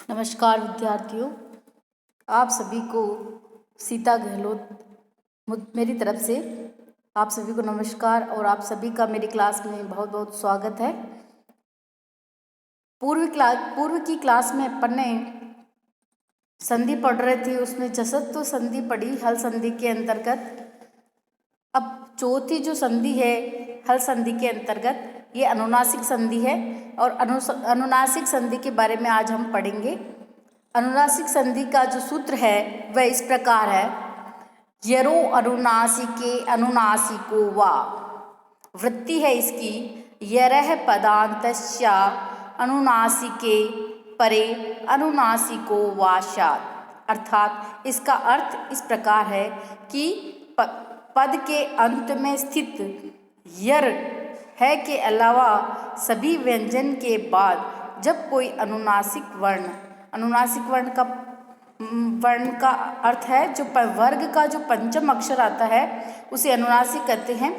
नमस्कार विद्यार्थियों, आप सभी को सीता गहलोत मेरी तरफ से आप सभी को नमस्कार और आप सभी का मेरी क्लास में बहुत बहुत स्वागत है। पूर्व की क्लास में अपन ने संधि पढ़ रहे थे, उसमें जसत्व संधि पढ़ी हल संधि के अंतर्गत। अब चौथी जो संधि है हल संधि के अंतर्गत, ये अनुनासिक संधि है और अनुनासिक संधि के बारे में आज हम पढ़ेंगे। अनुनासिक संधि का जो सूत्र है वह इस प्रकार है, यरो अनुनासिके अनुनासिको वा। वृत्ति है इसकी, यरह पदान्तस्य अनुनासिके परे अनुनासिको वाशात्। अर्थात इसका अर्थ इस प्रकार है कि पद के अंत में स्थित यर है के अलावा सभी व्यंजन के बाद जब कोई अनुनासिक वर्ण का अर्थ है जो वर्ग का जो पंचम अक्षर आता है उसे अनुनासिक कहते हैं।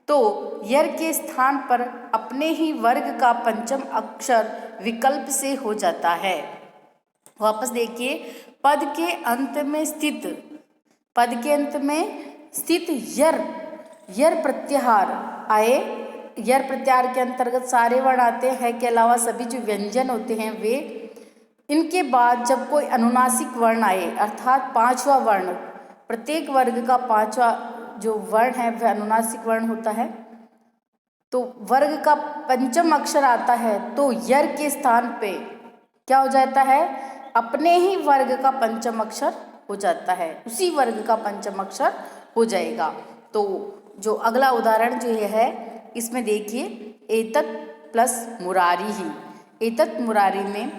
तो यर के स्थान पर अपने ही वर्ग का पंचम अक्षर विकल्प से हो जाता है। वापस देखिए, पद के अंत में स्थित यर प्रत्याहार आए। यर प्रत्याहार के अंतर्गत सारे वर्ण आते हैं के अलावा सभी जो व्यंजन होते हैं वे, इनके बाद जब कोई अनुनासिक वर्ण आए अर्थात पांचवा वर्ण, प्रत्येक वर्ग का पांचवा जो वर्ण है वह अनुनासिक वर्ण होता है। तो वर्ग का पंचम अक्षर आता है तो यर के स्थान पे क्या हो जाता है, अपने ही वर्ग का पंचम अक्षर हो जाता है, उसी वर्ग का पंचम अक्षर हो जाएगा। तो जो अगला उदाहरण जो ये है इसमें देखिए, एतत् प्लस मुरारी ही। एतत् मुरारी में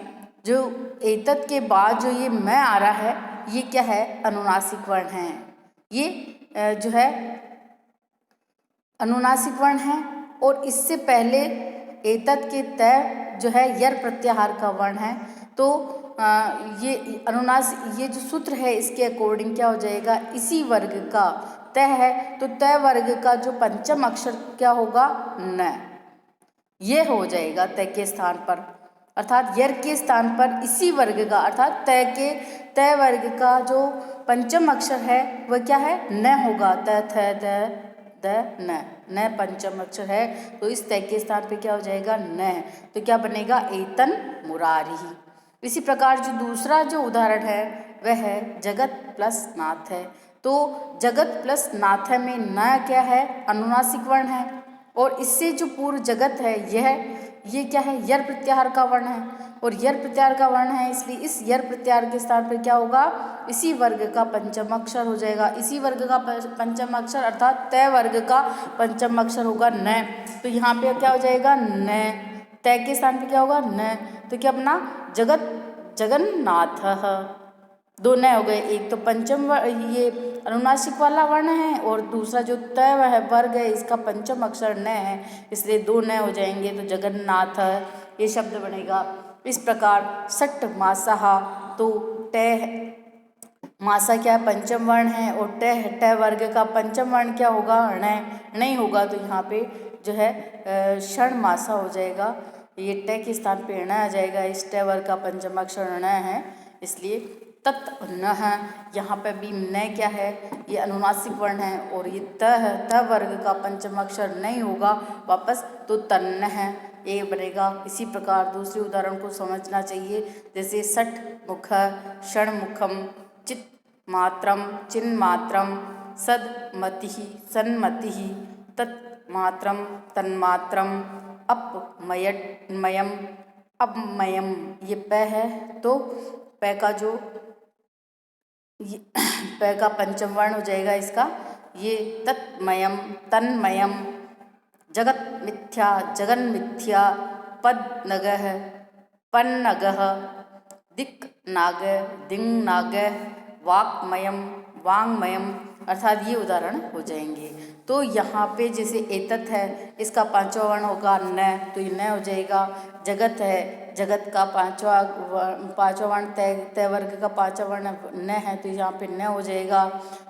जो एतत् के बाद जो ये मैं आ रहा है ये क्या है, अनुनासिक वर्ण है। ये जो है अनुनासिक वर्ण है और इससे पहले एतत् के तय जो है यर प्रत्याहार का वर्ण है। तो ये ये जो सूत्र है इसके अकॉर्डिंग क्या हो जाएगा, इसी वर्ग का तय है तो तय वर्ग का जो पंचम अक्षर क्या होगा, न। ये हो जाएगा तय के स्थान पर, अर्थात यर के स्थान पर इसी वर्ग का अर्थात तय वर्ग का जो पंचम अक्षर है वह क्या है, न होगा। न पंचम अक्षर है तो इस तय के स्थान पे क्या हो जाएगा, न। तो क्या बनेगा, एतन मुरारी। इसी प्रकार जो दूसरा जो उदाहरण है वह है जगत प्लस नाथ है। तो जगत प्लस नाथ में न क्या है, अनुनासिक वर्ण है और इससे जो पूर्व जगत है ये क्या है, यर प्रत्याहार का वर्ण है और यर प्रत्याहार का वर्ण है, इसलिए इस यर प्रत्याहार के स्थान पर क्या होगा, इसी वर्ग का पंचम अक्षर हो जाएगा। इसी वर्ग का पंचम अक्षर अर्थात तय वर्ग का पंचम अक्षर होगा न। तो यहाँ पे क्या हो जाएगा, न। तय के स्थान पे क्या होगा, न। तो क्या अपना जगन्नाथ, दो न हो गए। एक तो पंचम ये अनुनासिक वाला वर्ण है और दूसरा जो तय है वर्ग है इसका पंचम अक्षर न है, इसलिए दो न हो जाएंगे तो जगन्नाथ ये शब्द बनेगा। इस प्रकार सट मासा, तो टय मासा क्या पंचम वर्ण है और टय वर्ग का पंचम वर्ण क्या होगा, ण नहीं होगा। तो यहाँ पे जो है क्षण मासा हो जाएगा, ये टय के स्थान पे ण आ जाएगा। इस टय वर्ग का पंचम अक्षर ण है, इसलिए तत् न है। यहाँ पे भी न क्या है, ये अनुनासिक वर्ण है और ये त वर्ग का पंचम अक्षर नहीं होगा वापस, तो तन्न है, ये बनेगा। इसी प्रकार दूसरे उदाहरण को समझना चाहिए, जैसे सठ मुख षण मुखम चित मात्रम चिन्ह मात्रम सदमति सन्मति तत् मात्रम तन्मात्रम अपमयम अपमयम। ये प है तो प का जो प का पंचम वर्ण हो जाएगा इसका, ये तत्मयम तन्मयम जगत मिथ्या जगन मिथ्या पद नगह पन्नगह दिक् नाग दिंग नाग वाक्मयम वांगमयम, अर्थात ये उदाहरण हो जाएंगे। तो यहाँ पे जैसे एतत् है इसका पांचवा वर्ण होगा न, तो ये न हो जाएगा। जगत है, जगत का पांचवा वर्ण तय वर्ग का पांचवा वर्ण न है तो यहाँ पे न हो जाएगा।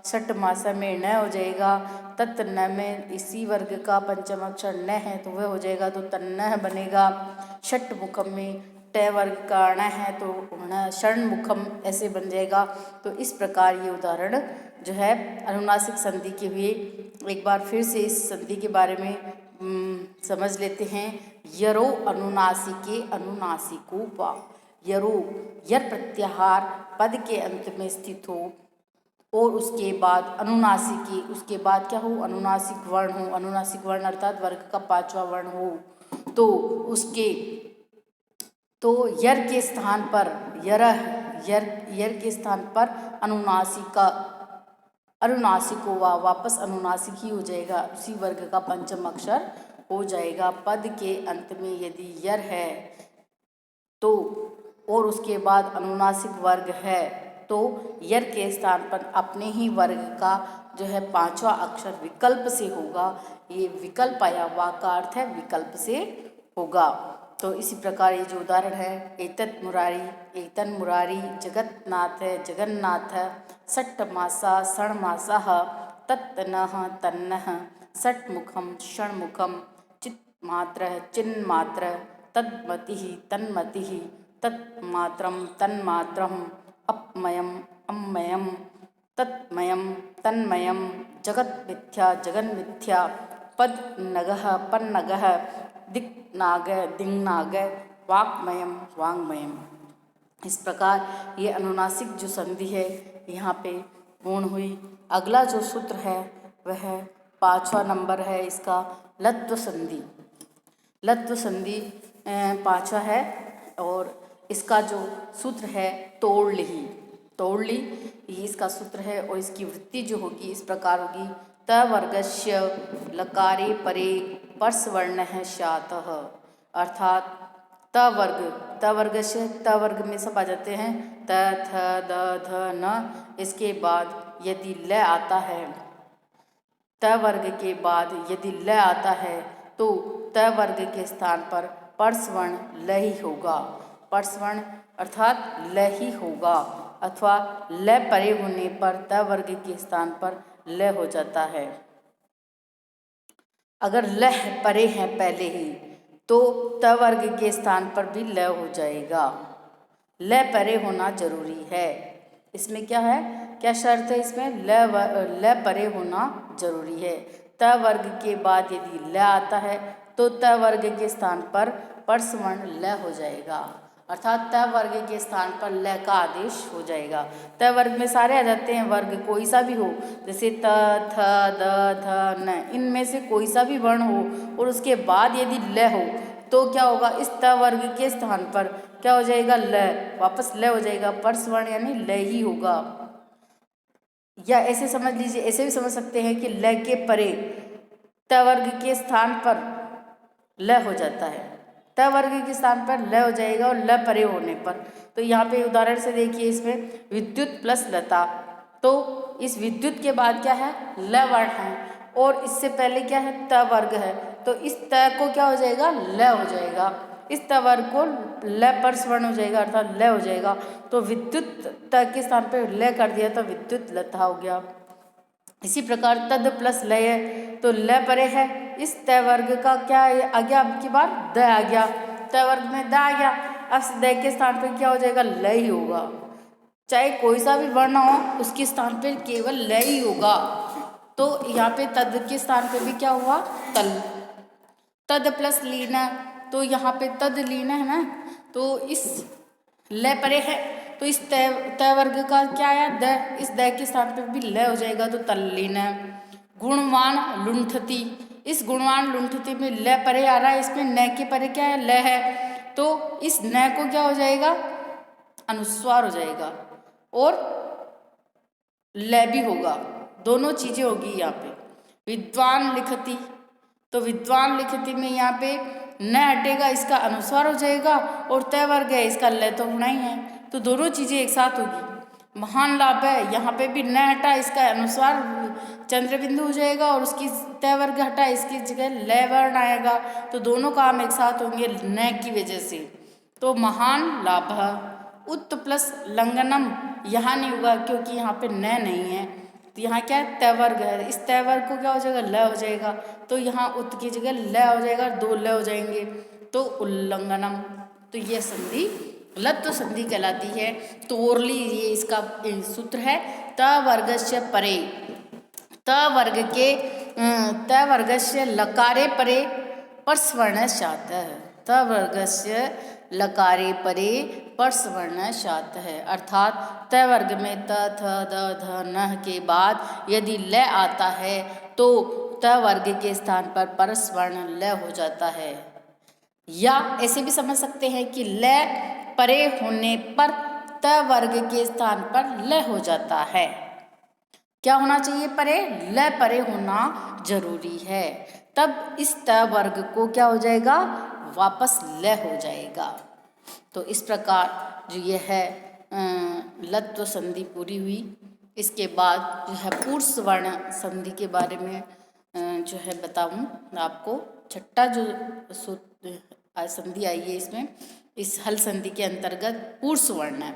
सट मासा में न हो जाएगा। तत् न में इसी वर्ग का पंचम अक्षर न है तो वह हो जाएगा, तो तन्न बनेगा। षट मुखम में ट वर्ग का अण है तो षण्मुखम ऐसे बन जाएगा। तो इस प्रकार ये उदाहरण जो है अनुनासिक संधि के हुए। एक बार फिर से इस संधि के बारे में समझ लेते हैं। यरो अनुनासिके अनुनासिको वा। यरो यर प्रत्याहार पद के अंत में स्थित हो और उसके बाद अनुनासिकी, उसके बाद क्या हो, अनुनासिक वर्ण हो। अनुनासिक वर्ण अर्थात वर्ग का 5वां वर्ण हो तो उसके तो यर के स्थान पर यर के स्थान पर अनुनासिका अनुनासिको वा वापस अनुनासिक ही हो जाएगा, उसी वर्ग का पंचम अक्षर हो जाएगा। पद के अंत में यदि यर है तो और उसके बाद अनुनासिक वर्ग है तो यर के स्थान पर अपने ही वर्ग का जो है 5वां अक्षर विकल्प से होगा। ये विकल्प आया, वा का अर्थ है विकल्प से होगा। तो इसी प्रकार ये जो उदाहरण है, एतत् मुरारी एतन मुरारी, जगन्नाथ जगन्नाथ, षट् मासा षण्मासाः, तत्तनः तन्नः, षट्मुखं षण्मुखं, चिन्मात्रः चिन्मात्रः, तन्मतिः तन्मतिः, तन्मात्रं तन्मात्रम्, अपमयम् अम्मयं, तन्मयं तन्मयं, जगन्मिथ्या जगन्मिथ्या, पन्नगः पन्नगः, दिक्नाग दिङ्नाग, वाङ्मयं वाङ्मयम्। इस प्रकार ये अनुनासिक जो संधि है यहाँ पे पूर्ण हुई। अगला जो सूत्र है वह 5वां नंबर है इसका, लत्व संधि। लत्व संधि 5वां है और इसका जो सूत्र है तोड़ ली। तोड़ ली ये इसका सूत्र है और इसकी वृत्ति जो होगी इस प्रकार होगी। त वर्गस्य लकारे परे पर्स वर्ण है शातः, अर्थात त वर्ग से त वर्ग में सब आ जाते हैं, त थ द ध न। इसके बाद यदि ल आता है, त वर्ग के बाद यदि ल आता है तो त वर्ग के स्थान पर पर्सवर्ण ल ही होगा। पर्सवर्ण अर्थात ल ही होगा, अथवा ल परे होने पर त वर्ग के स्थान पर ल हो जाता है। अगर ल परे हैं पहले ही तो त वर्ग के स्थान पर भी ल हो जाएगा। ल परे होना जरूरी है। इसमें क्या है, क्या शर्त है इसमें, ल परे होना जरूरी है। त वर्ग के बाद यदि ल आता है तो त वर्ग के स्थान पर पर्सवर्ण ल हो जाएगा, अर्थात त वर्ग के स्थान पर ल का आदेश हो जाएगा। त वर्ग में सारे आ जाते हैं, वर्ग कोई सा भी हो, जैसे त थ द ध न, इनमें से कोई सा भी वर्ण हो और उसके बाद यदि ल हो तो क्या होगा, इस त वर्ग के स्थान पर क्या हो जाएगा, ल, वापस ल हो जाएगा। पर्सवर्ण यानी ल ही होगा। या ऐसे समझ लीजिए, ऐसे भी समझ सकते हैं कि ल के परे त वर्ग के स्थान पर ल हो जाता है। त वर्ग के स्थान पर ल हो जाएगा और ल परे होने पर। तो यहाँ पे उदाहरण से देखिए, इसमें विद्युत प्लस लता, तो इस विद्युत के बाद क्या है, ल वर्ण है और इससे पहले क्या है, त वर्ग है। तो इस त को क्या हो जाएगा, ल हो जाएगा। इस त वर्ग को ल पर्सवर्ण हो जाएगा, अर्थात ल हो जाएगा। तो विद्युत त के स्थान पर ल कर दिया तो विद्युत लता हो गया। इसी प्रकार तद प्लस लय है तो ल परे है, इस त वर्ग का क्या आ गया, अब की बार द आ गया, त वर्ग में द आ गया। अब द के स्थान पर क्या हो जाएगा, ल ही होगा। चाहे कोई सा भी वर्ण हो उसके स्थान पर केवल ल ही होगा। तो यहाँ पे तद के स्थान पे भी क्या हुआ, तल। तद प्लस लीना, तो यहाँ पे तद लीना है ना, तो इस ल परे है तो इस त वर्ग का क्या आया, द, इस द के स्थान पर भी ल हो जाएगा तो तल लीना। गुणवान लुंठती, इस गुणवान लुंठती में ल परे आ रहा है, इसमें न के परे क्या है, ल है, तो इस न को क्या हो जाएगा, अनुस्वार हो जाएगा और ल भी होगा, दोनों चीजें होगी यहाँ पे। विद्वान लिखती, तो विद्वान लिखती में यहाँ पे न हटेगा, इसका अनुस्वार हो जाएगा और तय वर्ग है, इसका ल तो होना ही है, तो दोनों चीजें एक साथ होगी। महान लाभ है, यहाँ पे भी न हटा, इसका अनुस्वार चंद्र बिंदु हो जाएगा और उसकी तय वर्ग हटा, इसकी जगह ल वर्ण आएगा, तो दोनों काम एक साथ होंगे न की वजह से। तो महान लाभ। उत्त प्लस लंघनम यहाँ नहीं होगा क्योंकि यहाँ पे न नहीं है, तो यहाँ क्या है, तय वर्ग है, इस तय वर्ग को क्या हो जाएगा, ल हो जाएगा, तो यहाँ उत्त की जगह ल हो जाएगा, दो ल हो जाएंगे, तो उल्लंघनम। तो ये संधि लत्व संधि कहलाती है। तो ओरली ये इसका सूत्र है, त वर्गस्य परे, त वर्गस्य लकारे परे परस्वर्ण शात, त वर्गस्य लकारे परे परस्वर्ण शात है। अर्थात त वर्ग में त थ द ध न के बाद यदि ल आता है तो त वर्ग के स्थान पर परस्वर्ण ल हो जाता है। या ऐसे भी समझ सकते हैं कि ल परे होने पर त वर्ग के स्थान पर ल हो जाता है। क्या होना चाहिए? परे, ल परे होना जरूरी है, तब इस त वर्ग को क्या हो जाएगा? वापस ल हो जाएगा। तो इस प्रकार जो ये है लत्व संधि पूरी हुई। इसके बाद जो है पुरुष वर्ण संधि के बारे में जो है बताऊं आपको। छठा जो संधि आई है इसमें, इस हल संधि के अंतर्गत पुरुष वर्ण है।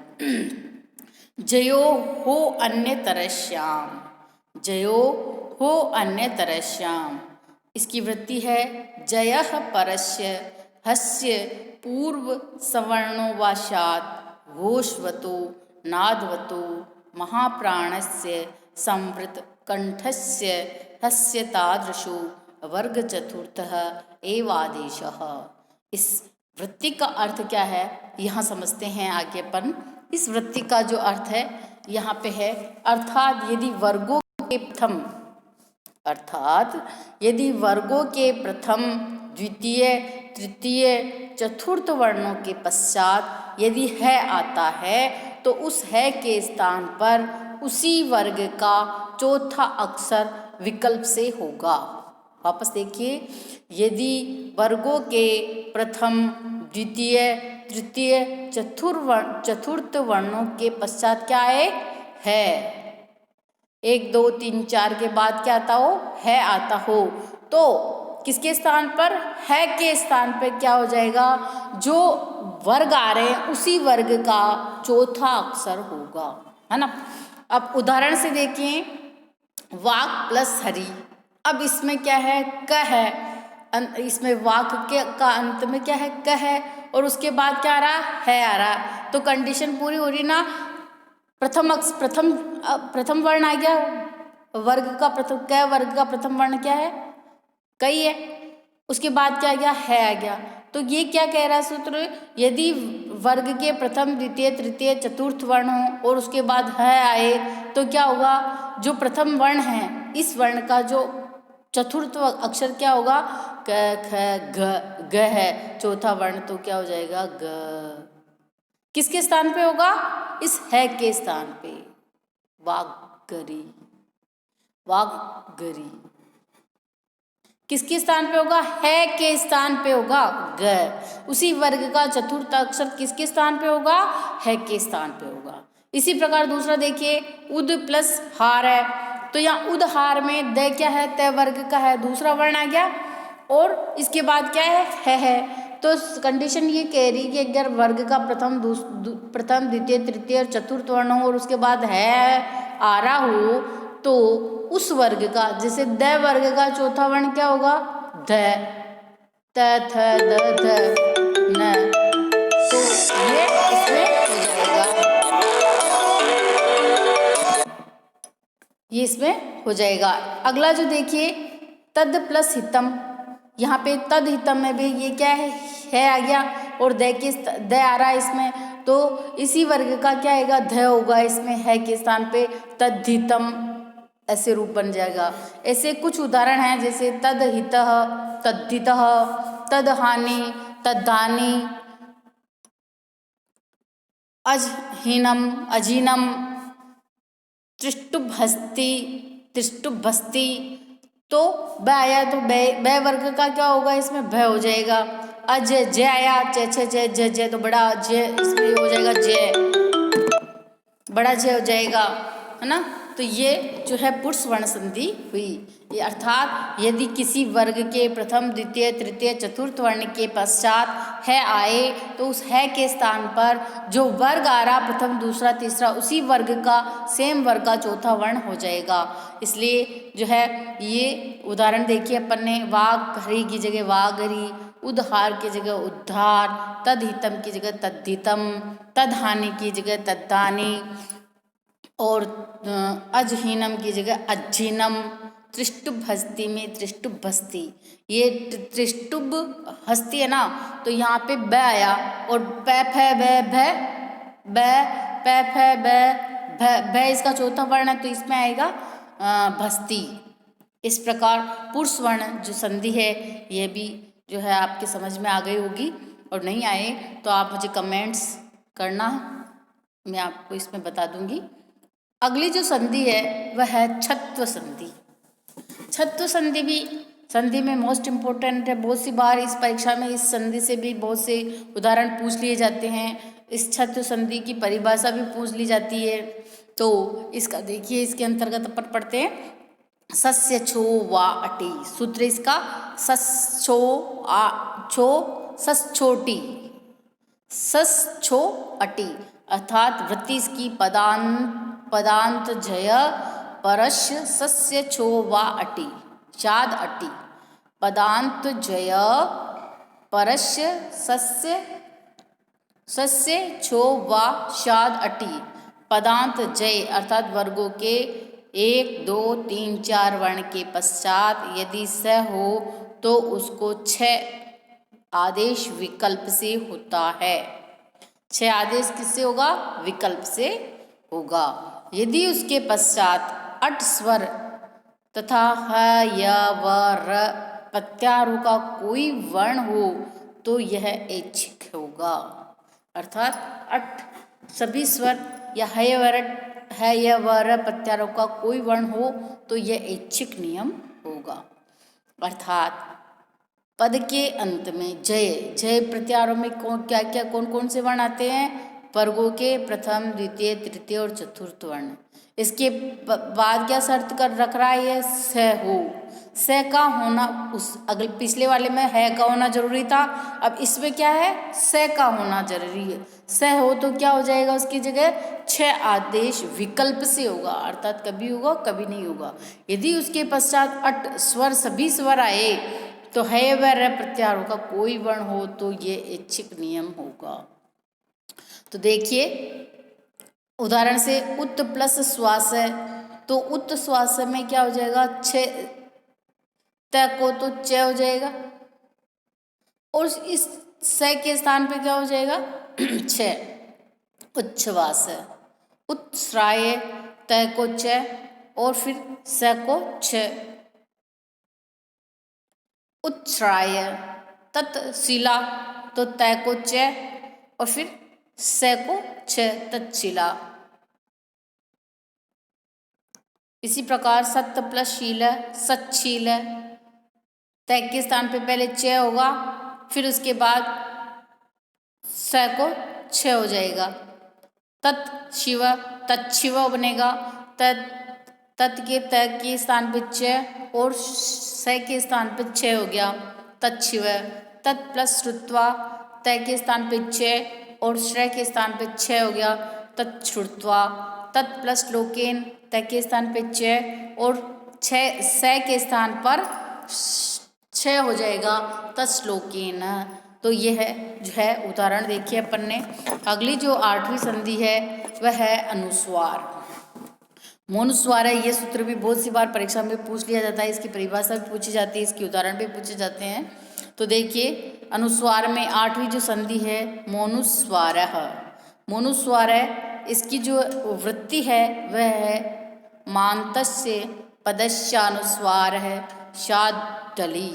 जयो हो अन्य तरश्याम, जयो हो अन्य तरश्याम, इसकी वृत्ति है जयः परस्य हस्य पूर्व सवर्णो वाशात घोषवतो नादवतो महाप्राणस्य संवृत कंठस्य हस्य तादृशो वर्ग चतुर्थः एवादेशः। इस वृत्ति का अर्थ क्या है यहाँ समझते हैं आगे अपन। इस वृत्ति का जो अर्थ है यहाँ पे है, अर्थात यदि वर्गों के प्रथम, अर्थात यदि वर्गों के प्रथम द्वितीय तृतीय चतुर्थ वर्णों के पश्चात यदि है आता है तो उस है के स्थान पर उसी वर्ग का चौथा अक्षर विकल्प से होगा। वापस देखिए, यदि वर्गों के प्रथम द्वितीय तृतीय चतुर्थ वर्णों के पश्चात क्या है 1 2 3 4 के बाद क्या आता हो? है आता हो, तो किसके स्थान पर? है के स्थान पर क्या हो जाएगा? जो वर्ग आ रहे हैं उसी वर्ग का चौथा अक्षर होगा, है ना। अब उदाहरण से देखिए, वाक प्लस हरि। अब इसमें क्या है? क है, इसमें वाक के का अंत में क्या है? क है, और उसके बाद क्या आ रहा है? आ रहा। तो कंडीशन पूरी हो रही ना। प्रथम वर्ण आ गया वर्ग का, क वर्ग का प्रथम वर्ण क्या है? कई है। उसके बाद क्या आ गया? है आ गया। तो ये क्या कह रहा है सूत्र? यदि वर्ग के प्रथम द्वितीय तृतीय चतुर्थ वर्ण हो और उसके बाद है आए तो क्या होगा? जो प्रथम वर्ण है इस वर्ण का जो चतुर्थ अक्षर क्या होगा? क ख ग, ग है चौथा वर्ण, तो क्या हो जाएगा? ग। किसके स्थान पे होगा? इस है के स्थान पे। वागरी, वागरी किसके स्थान पे होगा? है के स्थान पे होगा ग। उसी वर्ग का चतुर्थ अक्षर किसके स्थान पे होगा? है के स्थान पे होगा। इसी प्रकार दूसरा देखिए, उद प्लस हार है, तो यहाँ उद हार में द क्या है? तय वर्ग का है, दूसरा वर्ण आ गया, और इसके बाद क्या है? तो कंडीशन ये कह रही कि अगर वर्ग का प्रथम द्वितीय तृतीय और चतुर्थ वर्ण हो और उसके बाद है आ रहा हो तो उस वर्ग का, जैसे द वर्ग का चौथा वर्ण क्या होगा? ध, त थ द ध न, तो ये इसमें हो जाएगा, ये इसमें हो जाएगा। अगला जो देखिए, तद प्लस हितम, यहाँ पे तद हितम में भी ये क्या है आ गया, और द आ रहा है इसमें, तो इसी वर्ग का क्या आएगा? ध होगा इसमें, है के स्थान पे तद्धितम, ऐसे रूप बन जाएगा। ऐसे कुछ उदाहरण हैं, जैसे तदहितः, तद्धितः, तदहानि, तद्धानि, अजहीनम, अजीनम, त्रिष्टुभस्ति, त्रिष्टुभस्ति, तो ब आया तो ब वर्ग का क्या होगा? इसमें भ हो जाएगा। अज ज आया, ज तो बड़ा ज इसमें हो जाएगा, ज बड़ा ज हो जाएगा, है ना। तो ये जो है पुरुष वर्ण संधि हुई। ये अर्थात यदि किसी वर्ग के प्रथम द्वितीय तृतीय चतुर्थ वर्ण के पश्चात है आए तो उस है के स्थान पर जो वर्ग आ रहा प्रथम दूसरा तीसरा उसी वर्ग का सेम वर्ग का चौथा वर्ण हो जाएगा। इसलिए जो है ये उदाहरण देखिए अपन ने, वाघ हरी की जगह वाघरी, उद्हार की जगह उद्धार, तदहितम की जगह तद्धितम, तदहानि की जगह तद्धानि, और अजहीनम की जगह अज्जीनम, त्रिष्टुभ हस्ती में त्रिष्टुभ हस्ती। ये त्रिष्टुभ हस्ती है ना, तो यहाँ पे ब आया, और प फ ब प फ ब इसका चौथा वर्ण है, तो इसमें आएगा भस्ती। इस प्रकार पुरुष वर्ण जो संधि है ये भी जो है आपके समझ में आ गई होगी, और नहीं आए तो आप मुझे कमेंट्स करना, मैं आपको इसमें बता दूंगी। अगली जो संधि है वह है छत्व संधि। छत्व संधि भी संधि में मोस्ट इम्पोर्टेंट है। बहुत सी बार इस परीक्षा में इस संधि से भी बहुत से उदाहरण पूछ लिए जाते हैं। इस छत्व संधि की परिभाषा भी पूछ ली जाती है। तो इसका देखिए, इसके अंतर्गत अपन पढ़ते हैं सस्य छो वा अटी। सूत्र इसका सस छो आ छो सस छोटी सस छो अटी, अर्थात वृत्ति इसकी पदांत जय परस्य सस्य छो वा अटी, शाद अटी, पदांत जय परस्य सस्य छो वा शाद अटी। पदांत जय अर्थात वर्गों के 1, 2, 3, 4 वर्ण के पश्चात यदि स हो तो उसको 6 आदेश विकल्प से होता है। 6 आदेश किससे होगा? विकल्प से होगा। यदि उसके पश्चात अट स्वर तथा ह य व र प्रत्याहारों का कोई वर्ण हो तो यह ऐच्छिक होगा। अर्थात अट सभी स्वर या है य व र प्रत्याहारों का कोई वर्ण हो तो यह ऐच्छिक नियम होगा। अर्थात पद के अंत में जय प्रत्याहारों में कौन कौन से वर्ण आते हैं? वर्गों के प्रथम, द्वितीय, तृतीय और चतुर्थ वर्ण। इसके बाद क्या शर्त कर रख रहा है? ये स हो, स का होना उस अगले पिछले वाले में है का होना जरूरी था, अब इसमें क्या है? स का होना जरूरी है। स हो तो क्या हो जाएगा? उसकी जगह 6 आदेश विकल्प से होगा, अर्थात कभी होगा कभी नहीं होगा। यदि उसके पश्चात अट स्वर सभी स्वर आए तो है व र प्रत्याहारों का कोई वर्ण हो तो ये ऐच्छिक नियम होगा। तो देखिए उदाहरण से उत प्लस श्वास है, तो उत श्वास में क्या हो जाएगा? 6 त को तो च हो जाएगा, और इस स के स्थान पे क्या हो जाएगा? 6 उच्छ्वास है। उत्श्राय त को च और फिर स को 6। उत्श्राय तत्शिला तो तय को च और फिर स को 6 तत्शिला। इसी प्रकार सत्य प्लस शील सत्शील, तय के स्थान पे पहले च होगा, फिर उसके बाद स को 6 हो जाएगा। तत्शिव तत्शिव बनेगा। तत् के स्थान पे च और स के स्थान पे 6 हो गया, तत्शिव। तत् प्लस श्रुत्वा, तय के स्थान पे 6 और श्रय के स्थान पे 6 हो गया, तत्श्रुत्वा। तत् प्लस लोकेन, तय के स्थान पे 6 और 6 स के स्थान पर 6 हो जाएगा, तत्श्लोकेन। तो यह जो है उदाहरण देखिए अपन ने। अगली जो 8वीं संधि है वह है अनुस्वार। मोनुस्वार है। ये सूत्र भी बहुत सी बार परीक्षा में पूछ लिया जाता है, इसकी परिभाषा भी पूछी जाती है, इसके उदाहरण भी पूछे जाते हैं। तो देखिए अनुस्वार में 8वीं जो संधि है मोनुस्वार है। मोनुस्वार है, इसकी जो वृत्ति है वह है मांतस्य पदस्यानुस्वार है शादली,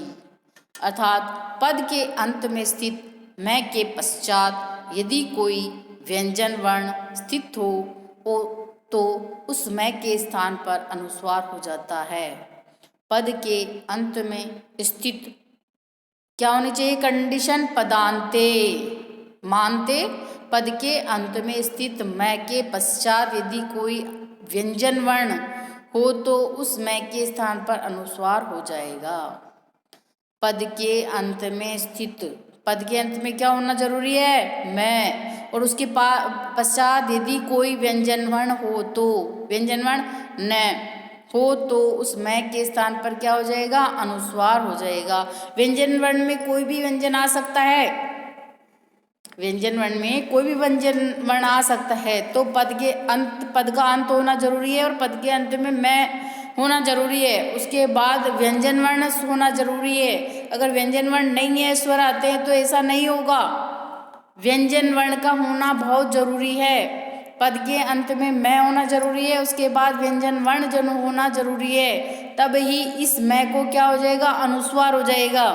अर्थात पद के अंत में स्थित मैं के पश्चात यदि कोई व्यंजन वर्ण स्थित हो तो उस मैं के स्थान पर अनुस्वार हो जाता है। पद के अंत में स्थित क्या होनी चाहिए कंडीशन? पदांते मानते पद के अंत में स्थित मैं के पश्चात यदि कोई व्यंजन वर्ण हो तो उस मैं के स्थान पर अनुस्वार हो जाएगा। पद के अंत में स्थित, पद के अंत में क्या होना जरूरी है? मैं, और उसके पश्चात यदि कोई व्यंजन वर्ण हो तो व्यंजन वर्ण न हो तो उस मैं के स्थान पर क्या हो जाएगा, अनुस्वार हो जाएगा। व्यंजन वर्ण में कोई भी व्यंजन आ सकता है, व्यंजन वर्ण में कोई भी व्यंजन वर्ण आ सकता है, तो पद का अंत होना जरूरी है और पद के अंत में मैं होना जरूरी है। उसके बाद व्यंजन वर्ण होना जरूरी है। अगर व्यंजन वर्ण नहीं है, स्वर आते हैं, तो ऐसा नहीं होगा। व्यंजन वर्ण का होना बहुत जरूरी है। पद के अंत में मैं होना जरूरी है, उसके बाद व्यंजन वर्ण जो होना जरूरी है, तब ही इस मैं को क्या हो जाएगा, अनुस्वार हो जाएगा।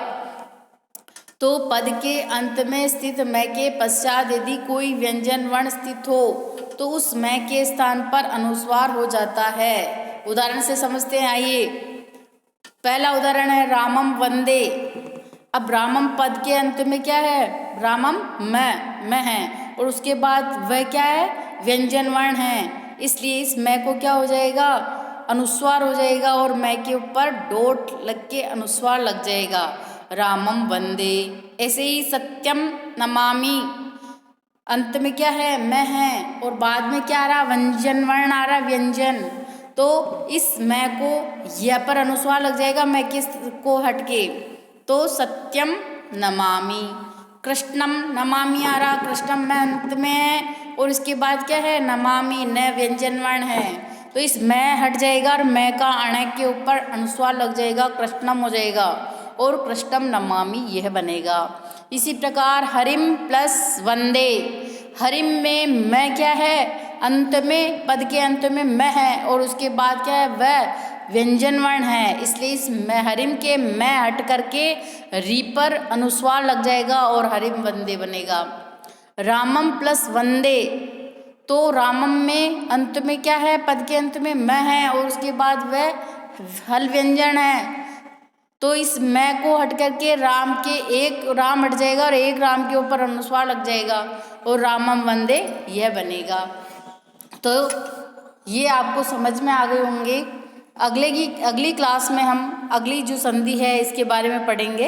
तो पद के अंत में स्थित मैं के पश्चात यदि कोई व्यंजन वर्ण स्थित हो तो उस मैं के स्थान पर अनुस्वार हो जाता है। उदाहरण से समझते हैं, आइए। पहला उदाहरण है रामम वंदे। अब रामम पद के अंत में क्या है, रामम मैं है, और उसके बाद वह क्या है, व्यंजन वर्ण है, इसलिए इस मैं को क्या हो जाएगा, अनुस्वार हो जाएगा और मैं के ऊपर डॉट लग के अनुस्वार लग जाएगा, रामम वंदे। ऐसे ही सत्यम नमामि, अंत में क्या है, मैं है, और बाद में क्या आ रहा, व्यंजन वर्ण आ रहा, व्यंजन। तो इस मैं को य पर अनुस्वार लग जाएगा, मैं किस को हटके, तो सत्यम नमामि। कृष्णम नमामि आ रहा, कृष्णम मैं अंत में है, और इसके बाद क्या है, नमामि, न व्यंजन वर्ण है, तो इस मैं हट जाएगा और मैं का अण के ऊपर अनुस्वार लग जाएगा, कृष्णम हो जाएगा, और कृष्णम नमामि यह बनेगा। इसी प्रकार हरिम प्लस वंदे। हरिम में मैं क्या है, अंत में, पद के अंत में मैं है, और उसके बाद क्या है, वह व्यंजन वर्ण है, इसलिए इस मैं हरिम के मैं हट करके री पर अनुस्वार लग जाएगा और हरिम वंदे बनेगा। रामम प्लस वंदे, तो रामम में अंत में क्या है, पद के अंत में मैं है, और उसके बाद वह हल व्यंजन है, तो इस मैं को हट करके राम के एक राम हट जाएगा और एक राम के ऊपर अनुस्वार लग जाएगा और रामम वंदे यह बनेगा। तो ये आपको समझ में आ गए होंगे। अगली क्लास में हम अगली जो संधि है इसके बारे में पढ़ेंगे।